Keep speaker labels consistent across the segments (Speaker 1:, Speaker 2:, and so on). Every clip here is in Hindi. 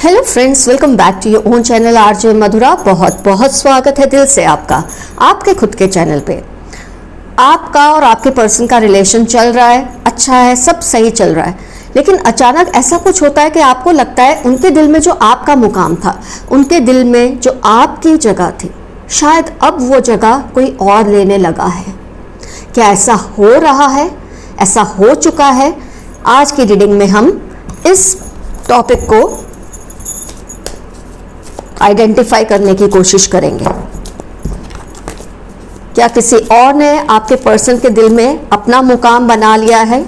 Speaker 1: Hello friends, welcome back to your own channel RJ Madhura. बहुत बहुत स्वागत है दिल से आपका आपके खुद के चैनल पे। आपका और आपके पर्सन का रिलेशन चल रहा है, अच्छा है, सब सही चल रहा है, लेकिन अचानक ऐसा कुछ होता है कि आपको लगता है उनके दिल में जो आपका मुकाम था, उनके दिल में जो आपकी जगह थी, शायद अब वो जगह कोई और लेने लगा है। क्या ऐसा हो रहा है? ऐसा हो चुका है? आज की रीडिंग में हम इस टॉपिक को आइडेंटिफाई करने की कोशिश करेंगे। क्या किसी और ने आपके पर्सन के दिल में अपना मुकाम बना लिया है?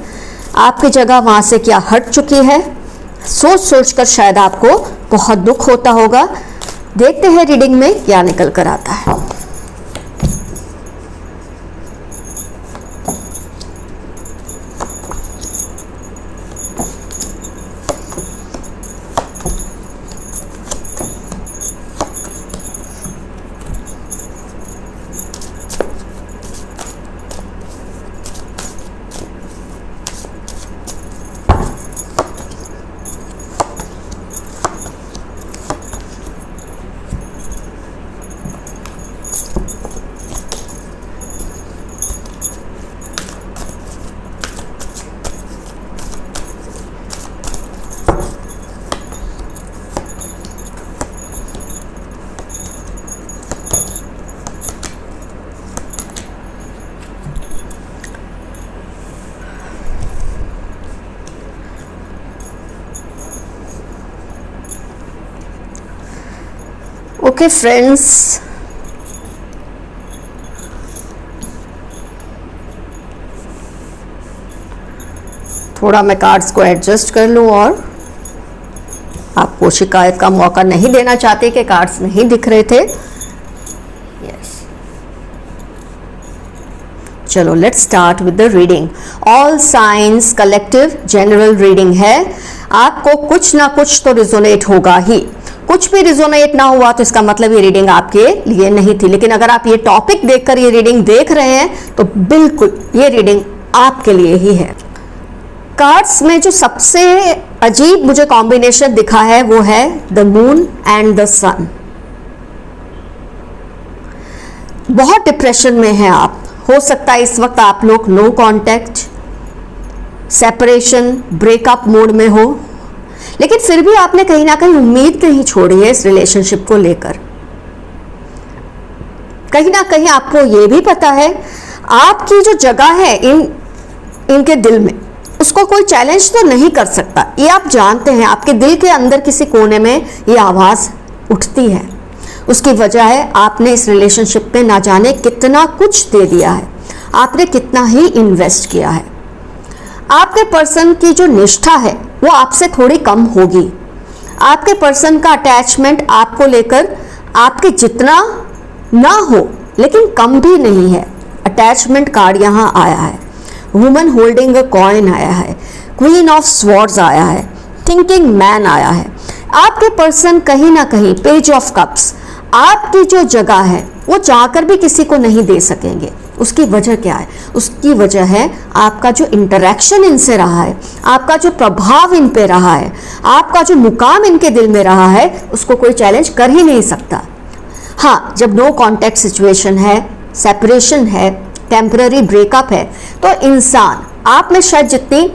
Speaker 1: आपकी जगह वहां से क्या हट चुकी है? सोच सोच कर शायद आपको बहुत दुख होता होगा। देखते हैं रीडिंग में क्या निकल कर आता है। ओके फ्रेंड्स, थोड़ा मैं कार्ड्स को एडजस्ट कर लूं और आपको शिकायत का मौका नहीं देना चाहते कि कार्ड्स नहीं दिख रहे थे। यस, चलो let's start with the reading. All science collective general reading है। आपको कुछ ना कुछ तो रिजोनेट होगा ही। कुछ भी रिजोनेट ना हुआ तो इसका मतलब ये रीडिंग आपके लिए नहीं थी। लेकिन अगर आप ये टॉपिक देखकर ये रीडिंग देख रहे हैं तो बिल्कुल ये रीडिंग आपके लिए ही है। कार्ड्स में जो सबसे अजीब मुझे कॉम्बिनेशन दिखा है वो है द मून एंड द सन। बहुत डिप्रेशन में हैं आप। हो सकता है इस वक्त आप लोग no contact, separation, breakup mode में हो, लेकिन फिर भी आपने कहीं ना कहीं उम्मीद नहीं छोड़ी है इस रिलेशनशिप को लेकर। कहीं ना कहीं आपको ये भी पता है आपकी जो जगह है इनके दिल में, उसको कोई चैलेंज तो नहीं कर सकता। ये आप जानते हैं, आपके दिल के अंदर किसी कोने में ये आवाज उठती है। उसकी वजह है आपने इस रिलेशनशिप में ना जाने कितना कुछ दे दिया है, आपने कितना ही इन्वेस्ट किया है। आपके पर्सन की जो निष्ठा है वो आपसे थोड़ी कम होगी। आपके पर्सन का अटैचमेंट आपको लेकर आपके जितना ना हो लेकिन कम भी नहीं है। अटैचमेंट कार्ड यहाँ आया है, वुमन होल्डिंग अ कॉइन आया है, क्वीन ऑफ स्वॉर्ड्स आया है, थिंकिंग मैन आया है। आपके पर्सन कहीं ना कहीं पेज ऑफ कप्स, आपकी जो जगह है वो चाहकर भी किसी को नहीं दे सकेंगे। उसकी वजह क्या है? उसकी वजह है आपका जो इंटरेक्शन इनसे रहा है, आपका जो प्रभाव इन पे रहा है, आपका जो मुकाम इनके दिल में रहा है, उसको कोई चैलेंज कर ही नहीं सकता। हाँ, जब नो कांटेक्ट सिचुएशन है, सेपरेशन है, टेम्पररी ब्रेकअप है, तो इंसान आप में शायद जितनी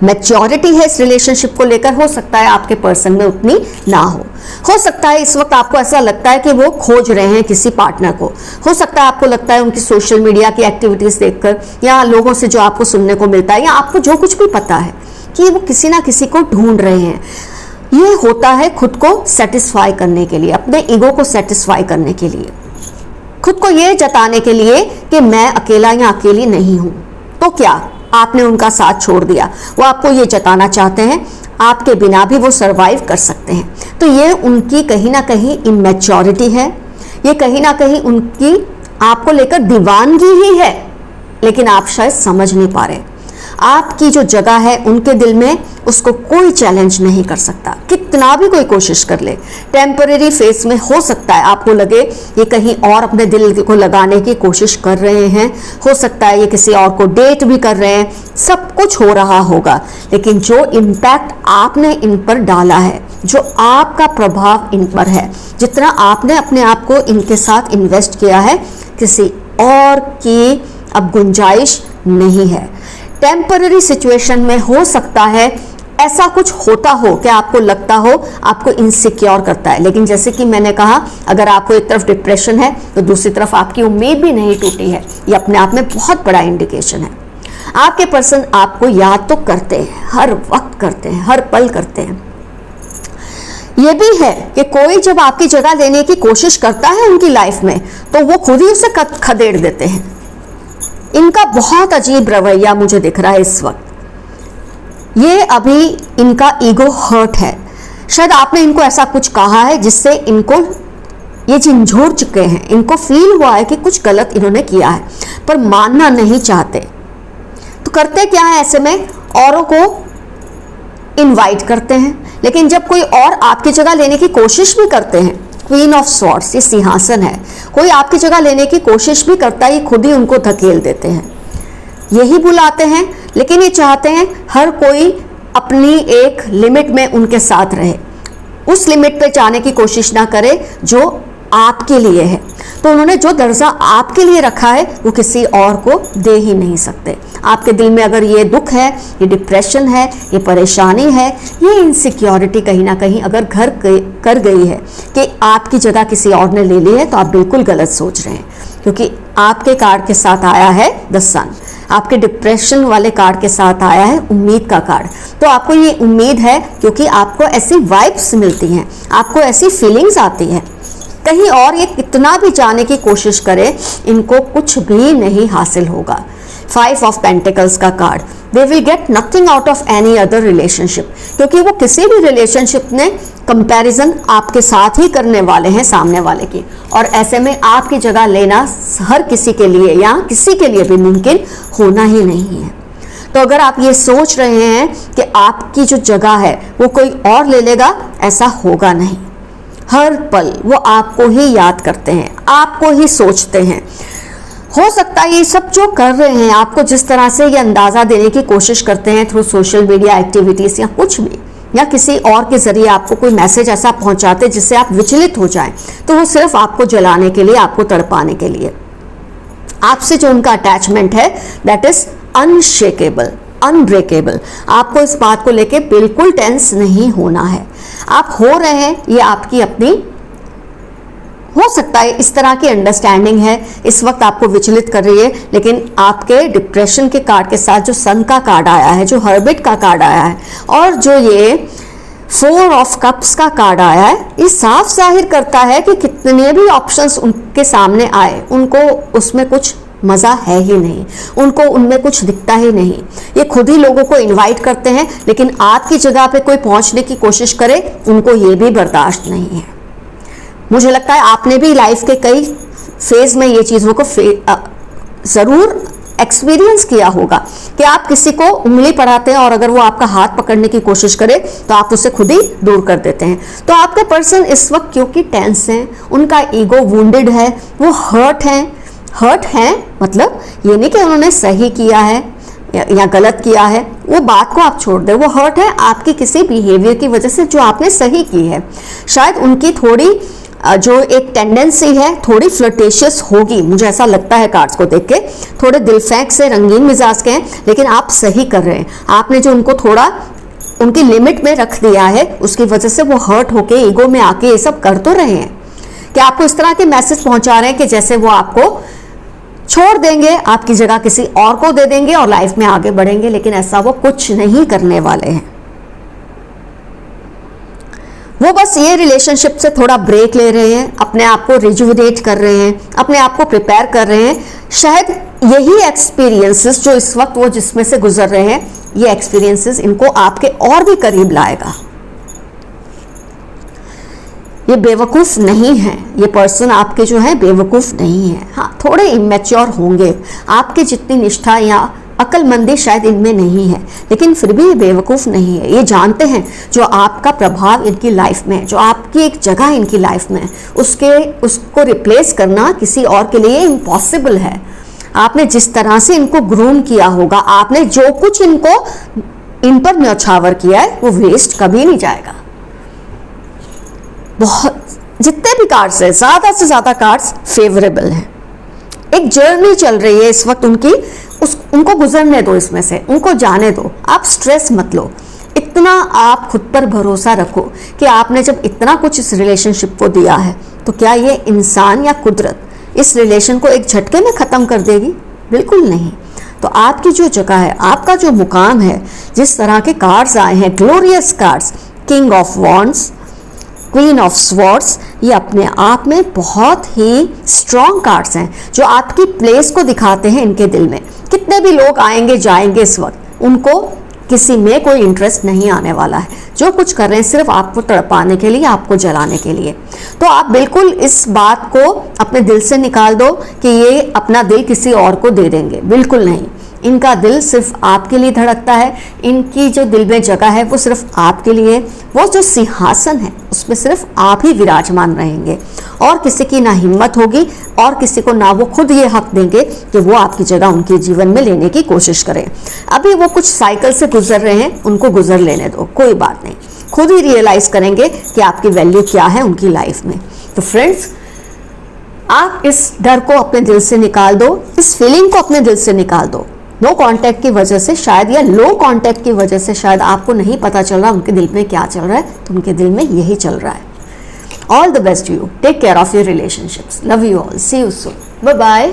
Speaker 1: मैच्योरिटी है इस रिलेशनशिप को लेकर, हो सकता है आपके पर्सन में उतनी ना हो सकता है इस वक्त आपको ऐसा लगता है कि वो खोज रहे हैं किसी पार्टनर को। हो सकता है आपको लगता है उनकी सोशल मीडिया की एक्टिविटीज देखकर, या लोगों से जो आपको सुनने को मिलता है, या आपको जो कुछ भी पता है कि वो किसी ना किसी को ढूंढ रहे हैं। ये होता है खुद को सेटिस्फाई करने के लिए, अपने ईगो को सेटिस्फाई करने के लिए, खुद को ये जताने के लिए कि मैं अकेला या अकेली नहीं हूं। तो क्या आपने उनका साथ छोड़ दिया? वो आपको ये जताना चाहते हैं आपके बिना भी वो सरवाइव कर सकते हैं। तो ये उनकी कहीं ना कहीं इमैच्योरिटी है, ये कहीं ना कहीं उनकी आपको लेकर दीवानगी ही है, लेकिन आप शायद समझ नहीं पा रहे। आपकी जो जगह है उनके दिल में, उसको कोई चैलेंज नहीं कर सकता, कितना भी कोई कोशिश कर ले। टेम्परेरी फेस में हो सकता है आपको लगे ये कहीं और अपने दिल को लगाने की कोशिश कर रहे हैं, हो सकता है ये किसी और को डेट भी कर रहे हैं, सब कुछ हो रहा होगा, लेकिन जो इम्पैक्ट आपने इन पर डाला है, जो आपका प्रभाव इन पर है, जितना आपने अपने आप को इनके साथ इन्वेस्ट किया है, किसी और की अब गुंजाइश नहीं है। टेम्पररी सिचुएशन में हो सकता है ऐसा कुछ होता हो कि आपको लगता हो आपको इनसिक्योर करता है, लेकिन जैसे कि मैंने कहा, अगर आपको एक तरफ डिप्रेशन है तो दूसरी तरफ आपकी उम्मीद भी नहीं टूटी है, ये अपने आप में बहुत बड़ा इंडिकेशन है। आपके पर्सन आपको याद तो करते हैं, हर वक्त करते हैं, हर पल करते हैं। ये भी है कि कोई जब आपकी जगह लेने की कोशिश करता है उनकी लाइफ में तो वो खुद ही उसे खदेड़ देते हैं। इनका बहुत अजीब रवैया मुझे दिख रहा है इस वक्त। ये अभी इनका ईगो हर्ट है, शायद आपने इनको ऐसा कुछ कहा है जिससे इनको ये झंझोड़ चुके हैं, इनको फील हुआ है कि कुछ गलत इन्होंने किया है, पर मानना नहीं चाहते। तो करते क्या है ऐसे में, औरों को इनवाइट करते हैं, लेकिन जब कोई और आपकी जगह लेने की कोशिश भी करते हैं, क्वीन ऑफ स्वॉर्ड्स ये सिंहासन है, कोई आपकी जगह लेने की कोशिश भी करता है, ये खुद ही उनको धकेल देते हैं, यही बुलाते हैं, लेकिन ये चाहते हैं हर कोई अपनी एक लिमिट में उनके साथ रहे, उस लिमिट पे जाने की कोशिश ना करे जो आपके लिए है। तो उन्होंने जो दर्जा आपके लिए रखा है वो किसी और को दे ही नहीं सकते। आपके दिल में अगर ये दुख है, ये डिप्रेशन है, ये परेशानी है, ये इनसिक्योरिटी कहीं ना कहीं अगर घर कर गई है कि आपकी जगह किसी और ने ले ली है, तो आप बिल्कुल गलत सोच रहे हैं, क्योंकि आपके कार्ड के साथ आया है द सन, आपके डिप्रेशन वाले कार्ड के साथ आया है उम्मीद का कार्ड। तो आपको ये उम्मीद है क्योंकि आपको ऐसी वाइब्स मिलती हैं, आपको ऐसी फीलिंग्स आती है। कहीं और ये कितना भी जाने की कोशिश करे, इनको कुछ भी नहीं हासिल होगा। 5 ऑफ पेंटिकल्स का card, they will get nothing out of any other relationship, क्योंकि वो किसी भी रिलेशनशिप में कंपैरिजन आपके साथ ही करने वाले हैं सामने वाले की, और ऐसे में आपकी जगह लेना हर किसी के लिए या किसी के लिए भी मुमकिन होना ही नहीं है। तो अगर आप ये सोच रहे हैं कि आपकी जो जगह है वो कोई और ले लेगा, ऐसा होगा नहीं। हर पल वो आपको ही याद करते हैं, आपको ही सोचते हैं। हो सकता है ये सब जो कर रहे हैं, आपको जिस तरह से ये अंदाज़ा देने की कोशिश करते हैं थ्रू सोशल मीडिया एक्टिविटीज़ या कुछ भी, या किसी और के ज़रिए आपको कोई मैसेज ऐसा पहुंचाते जिससे आप विचलित हो जाएं, तो वो सिर्फ आपको जलाने के लिए, आपको तड़पाने के लिए। आपसे जो उनका अटैचमेंट है दैट इज़ अनशेकेबल, अनब्रेकेबल। आपको इस बात को लेके बिल्कुल टेंस नहीं होना है। आप हो रहे हैं, ये आपकी अपनी हो सकता है इस तरह की अंडरस्टैंडिंग है, इस वक्त आपको विचलित कर रही है, लेकिन आपके डिप्रेशन के कार्ड के साथ जो सन का कार्ड आया है, जो हर्बिट का कार्ड आया है, और जो ये 4 ऑफ कप्स का कार्ड आया है, ये साफ जाहिर करता है कि कितने भी ऑप्शंस उनके सामने आए, उनको उसमें कुछ मज़ा है ही नहीं, उनको उनमें कुछ दिखता ही नहीं। ये खुद ही लोगों को इनवाइट करते हैं, लेकिन आपकी जगह पे कोई पहुंचने की कोशिश करे, उनको ये भी बर्दाश्त नहीं है। मुझे लगता है आपने भी लाइफ के कई फेज में ये चीज़ों को ज़रूर एक्सपीरियंस किया होगा कि आप किसी को उंगली पढ़ाते हैं और अगर वो आपका हाथ पकड़ने की कोशिश करे तो आप उसे खुद ही दूर कर देते हैं। तो आपके पर्सन इस वक्त क्योंकि टेंस हैं, उनका ईगो वुंडेड है, वो हर्ट हैं मतलब ये नहीं कि उन्होंने सही किया है या गलत किया है, वो बात को आप छोड़ दें, वो हर्ट है आपकी किसी बिहेवियर की वजह से जो आपने सही की है। शायद उनकी थोड़ी जो एक टेंडेंसी है थोड़ी फ्लर्टेशियस होगी, मुझे ऐसा लगता है कार्ड्स को देख के, थोड़े दिलफेंक से रंगीन मिजाज के हैं, लेकिन आप सही कर रहे हैं। आपने जो उनको थोड़ा उनकी लिमिट में रख दिया है, उसकी वजह से वो हर्ट होके ईगो में आके ये सब कर तो रहे हैं कि आपको इस तरह के मैसेज पहुंचा रहे हैं कि जैसे वो आपको छोड़ देंगे, आपकी जगह किसी और को दे देंगे और लाइफ में आगे बढ़ेंगे, लेकिन ऐसा वो कुछ नहीं करने वाले हैं। वो बस ये रिलेशनशिप से थोड़ा ब्रेक ले रहे हैं, अपने आप को रिजुविनेट कर रहे हैं, अपने आप को प्रिपेयर कर रहे हैं। शायद यही एक्सपीरियंसेस जो इस वक्त वो जिसमें से गुजर रहे हैं, ये एक्सपीरियंसेस इनको आपके और भी करीब लाएगा। ये बेवकूफ़ नहीं है, ये पर्सन आपके जो है बेवकूफ़ नहीं है। हाँ, थोड़े इमेच्योर होंगे, आपके जितनी निष्ठा या अक्लमंदी शायद इनमें नहीं है, लेकिन फिर भी ये बेवकूफ़ नहीं है। ये जानते हैं जो आपका प्रभाव इनकी लाइफ में है, जो आपकी एक जगह इनकी लाइफ में है, उसको रिप्लेस करना किसी और के लिए इम्पॉसिबल है। आपने जिस तरह से इनको ग्रूम किया होगा, आपने जो कुछ इन पर न्यौछावर किया है, वो वेस्ट कभी नहीं जाएगा। बहुत जितने भी कार्ड्स है, ज़्यादा से ज़्यादा कार्ड्स फेवरेबल हैं। एक जर्नी चल रही है इस वक्त उनकी, उनको गुजरने दो, इसमें से उनको जाने दो। आप स्ट्रेस मत लो, इतना आप खुद पर भरोसा रखो कि आपने जब इतना कुछ इस रिलेशनशिप को दिया है, तो क्या ये इंसान या कुदरत इस रिलेशन को एक झटके में ख़त्म कर देगी? बिल्कुल नहीं। तो आपकी जो जगह है, आपका जो मुकाम है, जिस तरह के कार्ड्स आए हैं, glorious cards, king of wands, queen of swords, ये अपने आप में बहुत ही स्ट्रॉन्ग कार्ड्स हैं जो आपकी प्लेस को दिखाते हैं इनके दिल में। कितने भी लोग आएंगे जाएंगे इस वक्त, उनको किसी में कोई इंटरेस्ट नहीं आने वाला है। जो कुछ कर रहे हैं सिर्फ आपको तड़पाने के लिए, आपको जलाने के लिए। तो आप बिल्कुल इस बात को अपने दिल से निकाल दो कि ये अपना दिल किसी और को दे देंगे, बिल्कुल नहीं। इनका दिल सिर्फ आपके लिए धड़कता है। इनकी जो दिल में जगह है वो सिर्फ आपके लिए। वो जो सिंहासन है उसमें सिर्फ आप ही विराजमान रहेंगे, और किसी की ना हिम्मत होगी, और किसी को ना वो खुद ये हक देंगे कि वो आपकी जगह उनके जीवन में लेने की कोशिश करें। अभी वो कुछ साइकिल से गुजर रहे हैं, उनको गुजर लेने दो, कोई बात नहीं। खुद ही रियलाइज करेंगे कि आपकी वैल्यू क्या है उनकी लाइफ में। तो फ्रेंड्स, आप इस डर को अपने दिल से निकाल दो, इस फीलिंग को अपने दिल से निकाल दो। नो कांटेक्ट की वजह से शायद, या लो कांटेक्ट की वजह से शायद आपको नहीं पता चल रहा उनके दिल में क्या चल रहा है, तो उनके दिल में यही चल रहा है। All the best you, take care of your relationships, love you all, see you soon, bye bye.